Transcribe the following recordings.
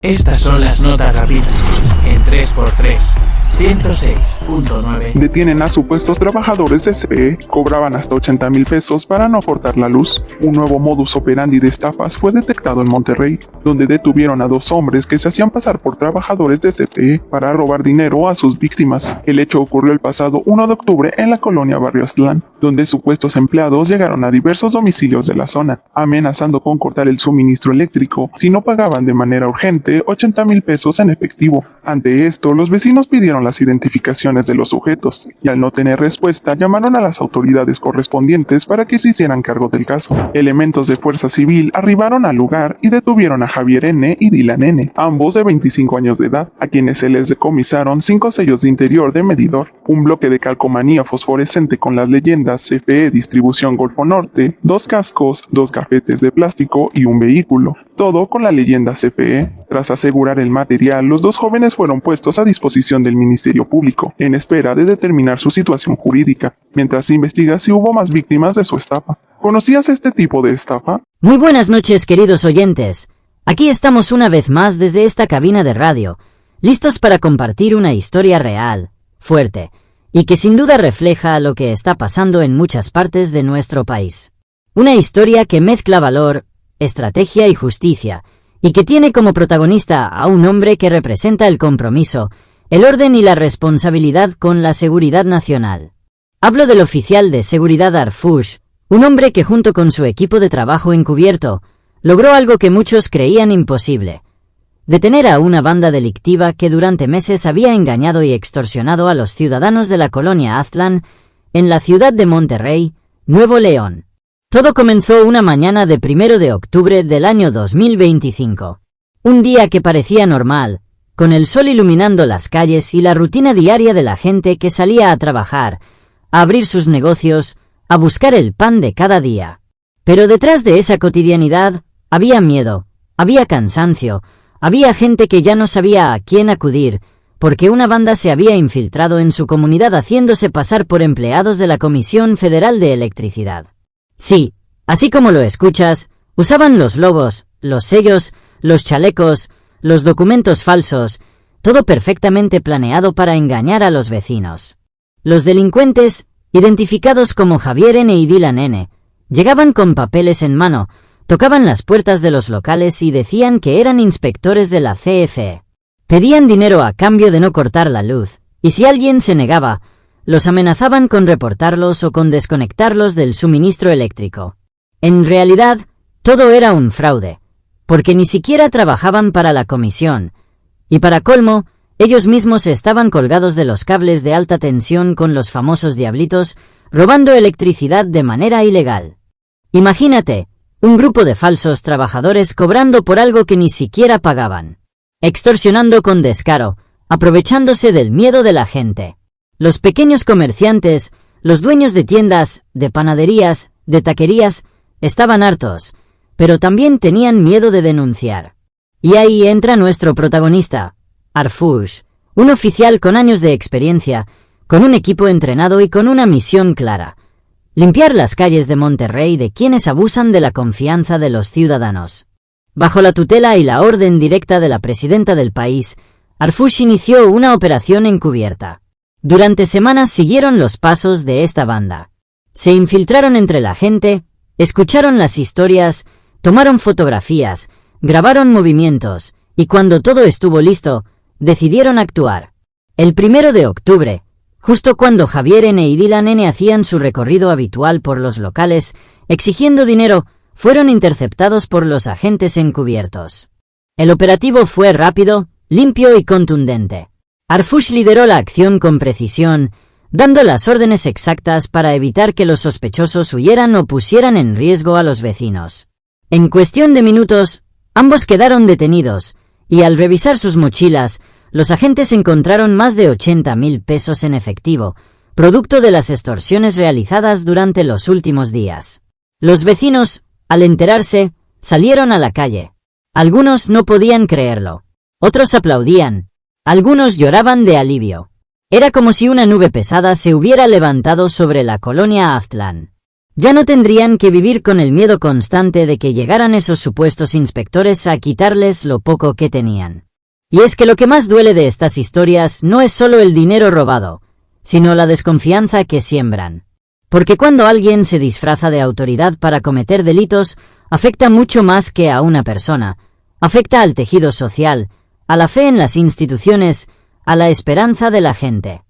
Estas son las notas rápidas en 3x3. 106.9. Detienen a supuestos trabajadores de CFE, cobraban hasta 80,000 pesos para no cortar la luz. Un nuevo modus operandi de estafas fue detectado en Monterrey, donde detuvieron a 2 hombres que se hacían pasar por trabajadores de CFE para robar dinero a sus víctimas. El hecho ocurrió el pasado 1 de octubre en la colonia Barrio Aztlán, donde supuestos empleados llegaron a diversos domicilios de la zona, amenazando con cortar el suministro eléctrico si no pagaban de manera urgente 80,000 pesos en efectivo. Ante esto, los vecinos pidieron las identificaciones de los sujetos, y al no tener respuesta llamaron a las autoridades correspondientes para que se hicieran cargo del caso. Elementos de Fuerza Civil arribaron al lugar y detuvieron a Javier N. y Dylan N., ambos de 25 años de edad, a quienes se les decomisaron 5 sellos de interior de medidor, un bloque de calcomanía fosforescente con las leyendas CFE Distribución Golfo Norte, 2 cascos, 2 gafetes de plástico y un vehículo, todo con la leyenda CFE. Tras asegurar el material, los 2 jóvenes fueron puestos a disposición del Ministerio Público, en espera de determinar su situación jurídica, mientras se investiga si hubo más víctimas de su estafa. ¿Conocías este tipo de estafa? Muy buenas noches, queridos oyentes. Aquí estamos una vez más desde esta cabina de radio, listos para compartir una historia real, fuerte, y que sin duda refleja lo que está pasando en muchas partes de nuestro país. Una historia que mezcla valor, estrategia y justicia, y que tiene como protagonista a un hombre que representa el compromiso, el orden y la responsabilidad con la seguridad nacional. Hablo del oficial de seguridad Arfush, un hombre que junto con su equipo de trabajo encubierto, logró algo que muchos creían imposible: detener a una banda delictiva que durante meses había engañado y extorsionado a los ciudadanos de la colonia Aztlán, en la ciudad de Monterrey, Nuevo León. Todo comenzó una mañana de 1 de octubre del año 2025. Un día que parecía normal, con el sol iluminando las calles y la rutina diaria de la gente que salía a trabajar, a abrir sus negocios, a buscar el pan de cada día. Pero detrás de esa cotidianidad había miedo, había cansancio, había gente que ya no sabía a quién acudir, porque una banda se había infiltrado en su comunidad haciéndose pasar por empleados de la Comisión Federal de Electricidad. Sí, así como lo escuchas, usaban los logos, los sellos, los chalecos, los documentos falsos, todo perfectamente planeado para engañar a los vecinos. Los delincuentes, identificados como Javier N. y Dylan N., llegaban con papeles en mano, tocaban las puertas de los locales y decían que eran inspectores de la CFE. Pedían dinero a cambio de no cortar la luz, y si alguien se negaba, los amenazaban con reportarlos o con desconectarlos del suministro eléctrico. En realidad, todo era un fraude, porque ni siquiera trabajaban para la comisión, y para colmo, ellos mismos estaban colgados de los cables de alta tensión con los famosos diablitos, robando electricidad de manera ilegal. Imagínate, un grupo de falsos trabajadores cobrando por algo que ni siquiera pagaban, extorsionando con descaro, aprovechándose del miedo de la gente. Los pequeños comerciantes, los dueños de tiendas, de panaderías, de taquerías, estaban hartos, pero también tenían miedo de denunciar. Y ahí entra nuestro protagonista, Arfush, un oficial con años de experiencia, con un equipo entrenado y con una misión clara: limpiar las calles de Monterrey de quienes abusan de la confianza de los ciudadanos. Bajo la tutela y la orden directa de la presidenta del país, Arfush inició una operación encubierta. Durante semanas siguieron los pasos de esta banda. Se infiltraron entre la gente, escucharon las historias, tomaron fotografías, grabaron movimientos, y cuando todo estuvo listo, decidieron actuar. El 1 de octubre, justo cuando Javier N. y Dylan N. hacían su recorrido habitual por los locales, exigiendo dinero, fueron interceptados por los agentes encubiertos. El operativo fue rápido, limpio y contundente. Arfush lideró la acción con precisión, dando las órdenes exactas para evitar que los sospechosos huyeran o pusieran en riesgo a los vecinos. En cuestión de minutos, ambos quedaron detenidos, y al revisar sus mochilas, los agentes encontraron más de 80,000 pesos en efectivo, producto de las extorsiones realizadas durante los últimos días. Los vecinos, al enterarse, salieron a la calle. Algunos no podían creerlo. Otros aplaudían. Algunos lloraban de alivio. Era como si una nube pesada se hubiera levantado sobre la colonia Aztlán. Ya no tendrían que vivir con el miedo constante de que llegaran esos supuestos inspectores a quitarles lo poco que tenían. Y es que lo que más duele de estas historias no es solo el dinero robado, sino la desconfianza que siembran. Porque cuando alguien se disfraza de autoridad para cometer delitos, afecta mucho más que a una persona, afecta al tejido social, a la fe en las instituciones, a la esperanza de la gente.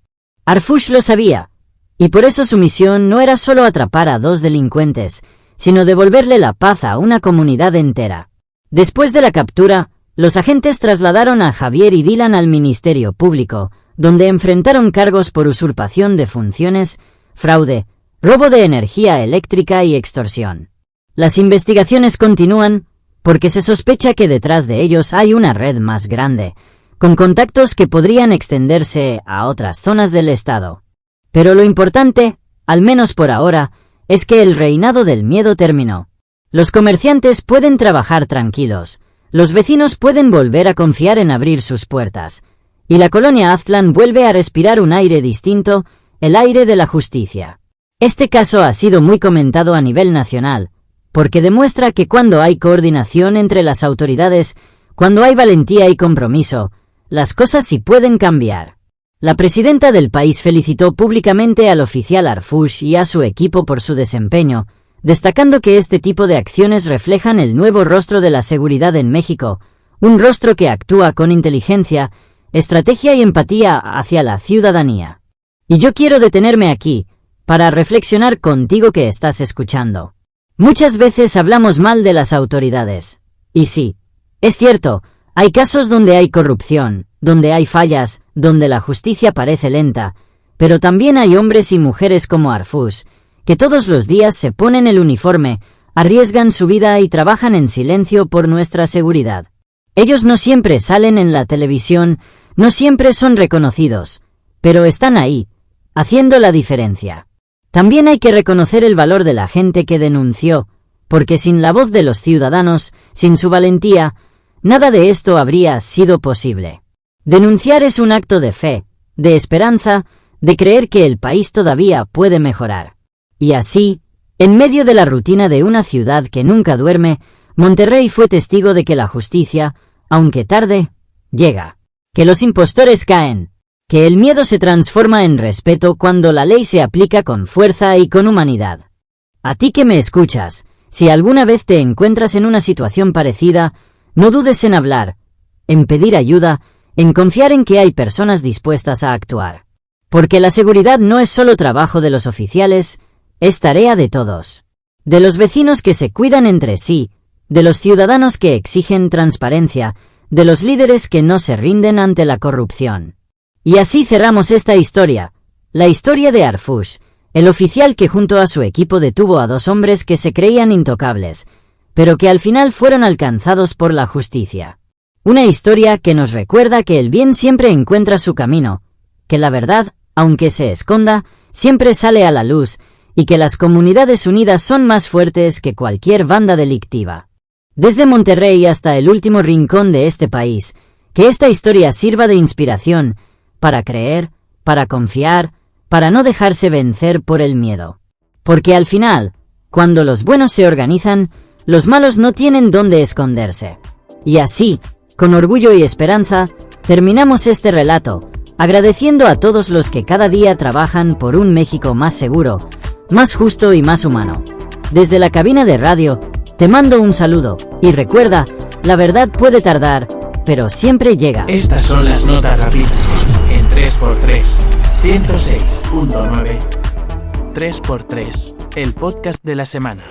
Arfush lo sabía, y por eso su misión no era solo atrapar a 2 delincuentes, sino devolverle la paz a una comunidad entera. Después de la captura, los agentes trasladaron a Javier y Dylan al Ministerio Público, donde enfrentaron cargos por usurpación de funciones, fraude, robo de energía eléctrica y extorsión. Las investigaciones continúan porque se sospecha que detrás de ellos hay una red más grande, con contactos que podrían extenderse a otras zonas del estado. Pero lo importante, al menos por ahora, es que el reinado del miedo terminó. Los comerciantes pueden trabajar tranquilos, los vecinos pueden volver a confiar en abrir sus puertas, y la colonia Aztlán vuelve a respirar un aire distinto, el aire de la justicia. Este caso ha sido muy comentado a nivel nacional, porque demuestra que cuando hay coordinación entre las autoridades, cuando hay valentía y compromiso, las cosas sí pueden cambiar. La presidenta del país felicitó públicamente al oficial Arfush y a su equipo por su desempeño, destacando que este tipo de acciones reflejan el nuevo rostro de la seguridad en México, un rostro que actúa con inteligencia, estrategia y empatía hacia la ciudadanía. Y yo quiero detenerme aquí, para reflexionar contigo que estás escuchando. Muchas veces hablamos mal de las autoridades. Y sí, es cierto, hay casos donde hay corrupción, donde hay fallas, donde la justicia parece lenta, pero también hay hombres y mujeres como Arfush, que todos los días se ponen el uniforme, arriesgan su vida y trabajan en silencio por nuestra seguridad. Ellos no siempre salen en la televisión, no siempre son reconocidos, pero están ahí, haciendo la diferencia. También hay que reconocer el valor de la gente que denunció, porque sin la voz de los ciudadanos, sin su valentía, nada de esto habría sido posible. Denunciar es un acto de fe, de esperanza, de creer que el país todavía puede mejorar. Y así, en medio de la rutina de una ciudad que nunca duerme, Monterrey fue testigo de que la justicia, aunque tarde, llega. Que los impostores caen. Que el miedo se transforma en respeto cuando la ley se aplica con fuerza y con humanidad. A ti que me escuchas, si alguna vez te encuentras en una situación parecida, no dudes en hablar, en pedir ayuda, en confiar en que hay personas dispuestas a actuar. Porque la seguridad no es solo trabajo de los oficiales, es tarea de todos. De los vecinos que se cuidan entre sí, de los ciudadanos que exigen transparencia, de los líderes que no se rinden ante la corrupción. Y así cerramos esta historia, la historia de Arfush, el oficial que junto a su equipo detuvo a 2 hombres que se creían intocables, pero que al final fueron alcanzados por la justicia. Una historia que nos recuerda que el bien siempre encuentra su camino, que la verdad, aunque se esconda, siempre sale a la luz, y que las comunidades unidas son más fuertes que cualquier banda delictiva. Desde Monterrey hasta el último rincón de este país, que esta historia sirva de inspiración, para creer, para confiar, para no dejarse vencer por el miedo. Porque al final, cuando los buenos se organizan, los malos no tienen dónde esconderse. Y así, con orgullo y esperanza, terminamos este relato, agradeciendo a todos los que cada día trabajan por un México más seguro, más justo y más humano. Desde la cabina de radio, te mando un saludo, y recuerda, la verdad puede tardar, pero siempre llega. Estas son las notas rápidas en 3x3, 106.9. 3x3, el podcast de la semana.